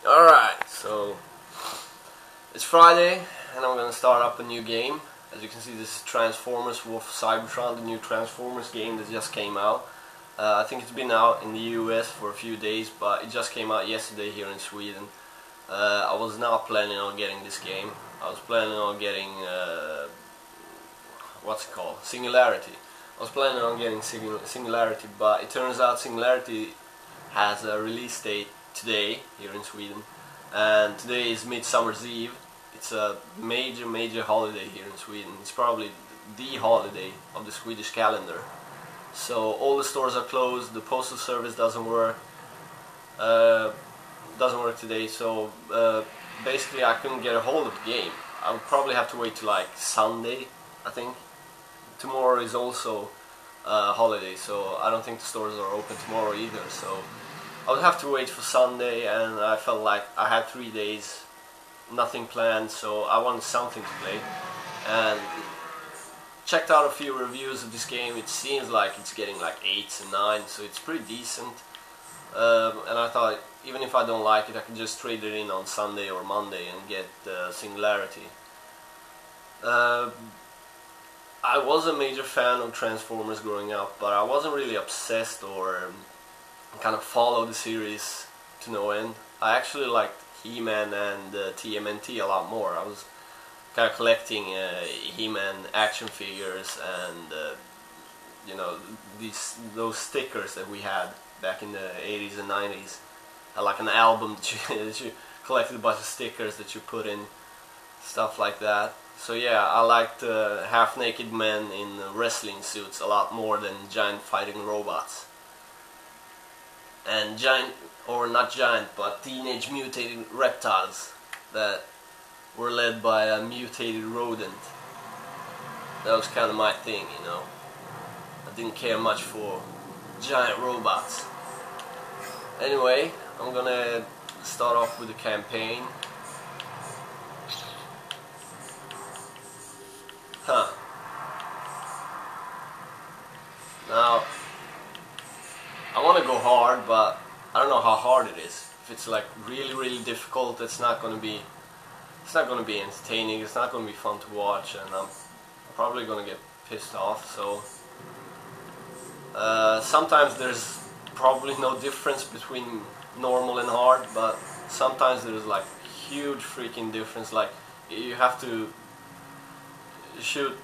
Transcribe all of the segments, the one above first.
Alright, so it's Friday and I'm gonna start up a new game. As you can see, this is Transformers War for Cybertron, the new Transformers game that just came out. I think it's been out in the US for a few days, but it just came out yesterday here in Sweden. I was not planning on getting this game. I was planning on getting what's it called? Singularity. I was planning on getting Singularity, but it turns out Singularity has a release date today here in Sweden, and today is Midsummer's Eve. It's a major holiday here in Sweden. It's probably the holiday of the Swedish calendar. So all the stores are closed, the postal service doesn't work today, so basically I couldn't get a hold of the game. I would probably have to wait till like Sunday, I think. Tomorrow is also a holiday, so I don't think the stores are open tomorrow either, so I would have to wait for Sunday, and I felt like I had 3 days, nothing planned, so I wanted something to play. And checked out a few reviews of this game. It seems like it's getting like 8s and 9s, so it's pretty decent. And I thought, even if I don't like it, I can just trade it in on Sunday or Monday and get Singularity. I was a major fan of Transformers growing up, but I wasn't really obsessed or kind of followed the series to no end. I actually liked He-Man and TMNT a lot more. I was kind of collecting He-Man action figures and you know, those stickers that we had back in the 80s and 90s. I like an album that you collected a bunch of stickers that you put in, stuff like that. So yeah, I liked half-naked men in wrestling suits a lot more than giant fighting robots. And giant, or not giant, but teenage mutated reptiles that were led by a mutated rodent. That was kind of my thing, you know. I didn't care much for giant robots. Anyway, I'm gonna start off with the campaign. Now, I want to go hard, but I don't know how hard it is. If it's like really difficult, it's not going to be entertaining. It's not going to be fun to watch, and I'm probably going to get pissed off. So sometimes there's probably no difference between normal and hard, but sometimes there's like huge freaking difference. Like you have to shoot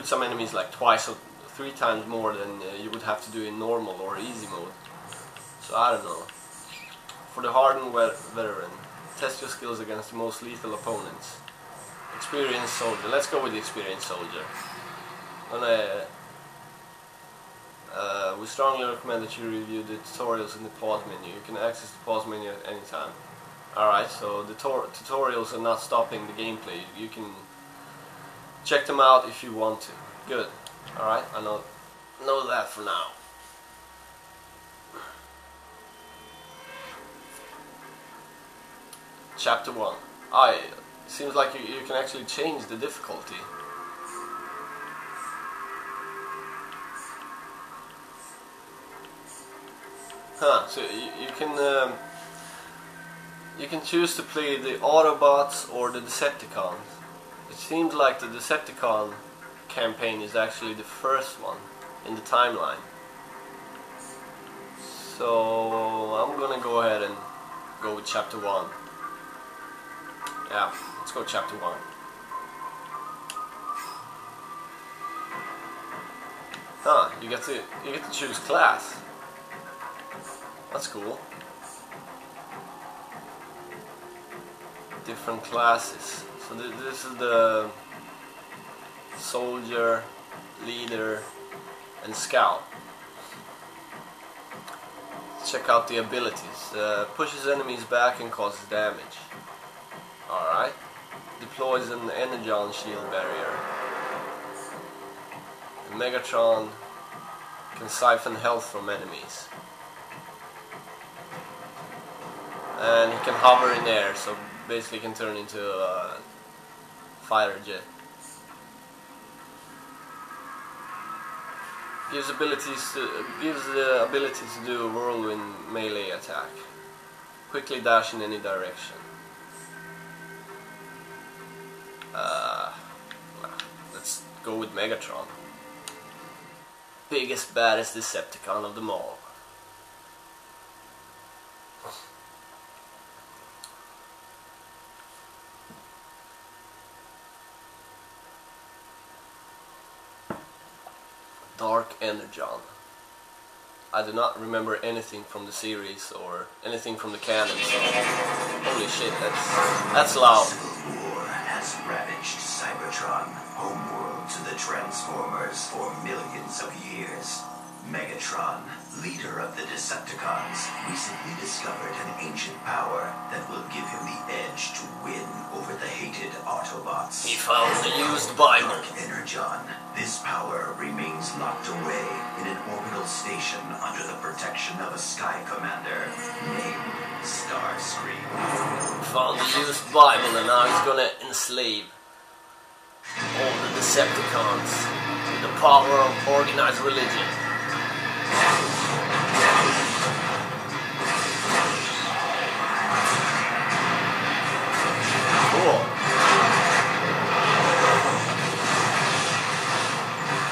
some enemies like twice or 3 times more than you would have to do in normal or easy mode. So I don't know. For the hardened veteran, test your skills against the most lethal opponents. Experienced soldier. Let's go with the experienced soldier. We strongly recommend that you review the tutorials in the pause menu. You can access the pause menu at any time. Alright, so the tutorials are not stopping the gameplay. You can check them out if you want to. Good. Alright, I know that for now. Chapter 1. It seems like you can actually change the difficulty. So you can choose to play the Autobots or the Decepticons. It seems like the Decepticon campaign is actually the first one in the timeline. So I'm gonna go ahead and go with chapter 1. Yeah, let's go chapter 1. You get to choose class. That's cool. Different classes. So this is the soldier, leader, and scout. Check out the abilities. Pushes enemies back and causes damage. Alright. Deploys an energon shield barrier. The Megatron can siphon health from enemies. And he can hover in air, so basically can turn into a fighter jet. Gives the ability to do a whirlwind melee attack. Quickly dash in any direction. Let's go with Megatron. Biggest, baddest Decepticon of them all. Dark Energon. I do not remember anything from the series or anything from the canon, so holy shit, that's loud. Civil War has ravaged Cybertron, homeworld to the Transformers, for millions of years. Megatron, leader of the Decepticons, recently discovered an ancient power that will give him the edge to win over the hated Autobots. He found the used Bible. Dark Energon. This power remains locked away in an orbital station under the protection of a Sky Commander named Starscream. He found the used Bible and now he's gonna enslave all the Decepticons with the power of organized religion. Cool.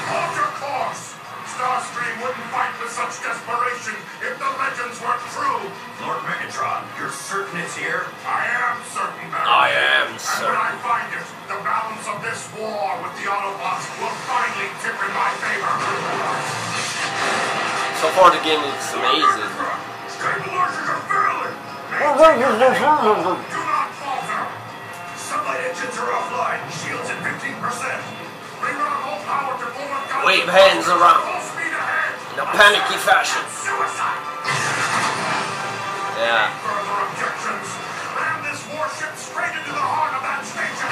Hold your course! Starscream wouldn't fight with such desperation if the legends were true! Lord Megatron, you're certain it's here? I am certain, Barry. I am And certain. when I find it, the balance of this war with the Autobots will finally tip in my favor. So far the game looks amazing. Stabilizers are failing! Do not falter! Sunlight engines are offline. Shields at 15%. Bring on all power to forward guidance. Wave hands around Full speed ahead! in a panicky fashion. Suicide! Yeah. Further objections! Ram this warship straight into the heart of that station!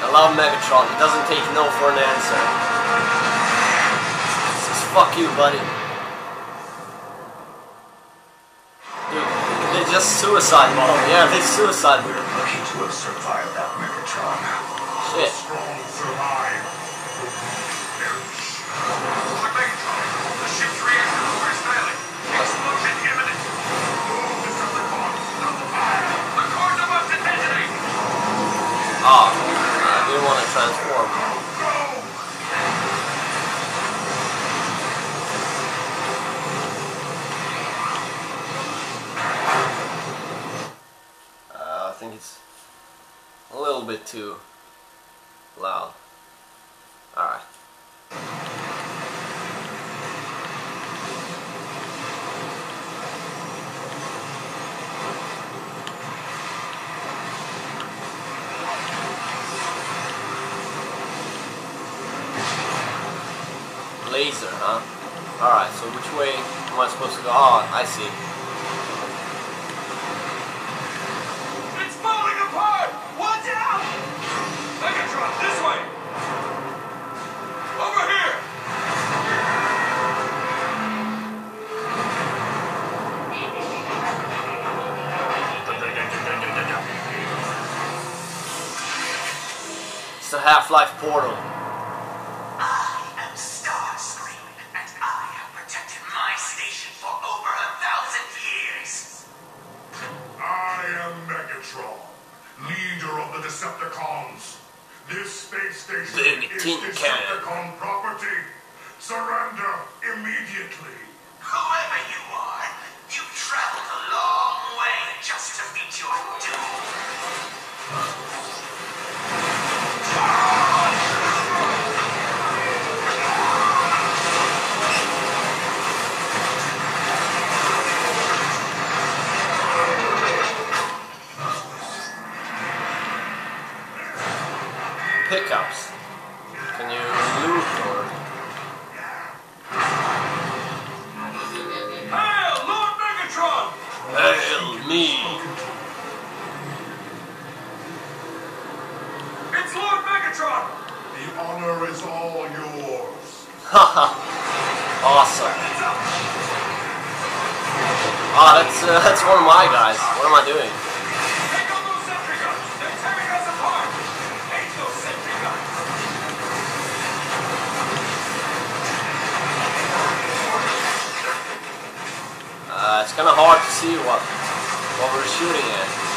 I love Megatron. He doesn't take no for an answer. He says, fuck you, buddy. Dude, they just suicide bomb. Yeah, they suicide bomb. We're lucky to have survived that Megatron. Shit. Strong survive. Lord Megatron, the ship's reactor core is failing. Explosion imminent. Move, Decepticons. Not the fire. The core's about to detonate. Ah, I didn't want to transform. Go! I think it's a little bit too loud. Alright. Laser, huh? Alright, so which way am I supposed to go? Oh, I see. It's falling apart! Watch out! Megatron, this way! Over here! It's the Half-Life portal. I am Starscream, and I have protected my station for over 1,000 years. I am Megatron, leader of the Decepticons. This space station Big is tin can. Decepticon property. Surrender immediately. Whoever you are, you've traveled a long way just to meet your doom. Pickups. Can you loot or... Hail, Lord Megatron! Hail me! It's Lord Megatron! The honor is all yours. Haha. Awesome. Ah, that's one of my guys. What am I doing? Take on those sentry guns! They're tearing us apart! Hate those sentry guns! it's kind of hard to see what we're shooting at.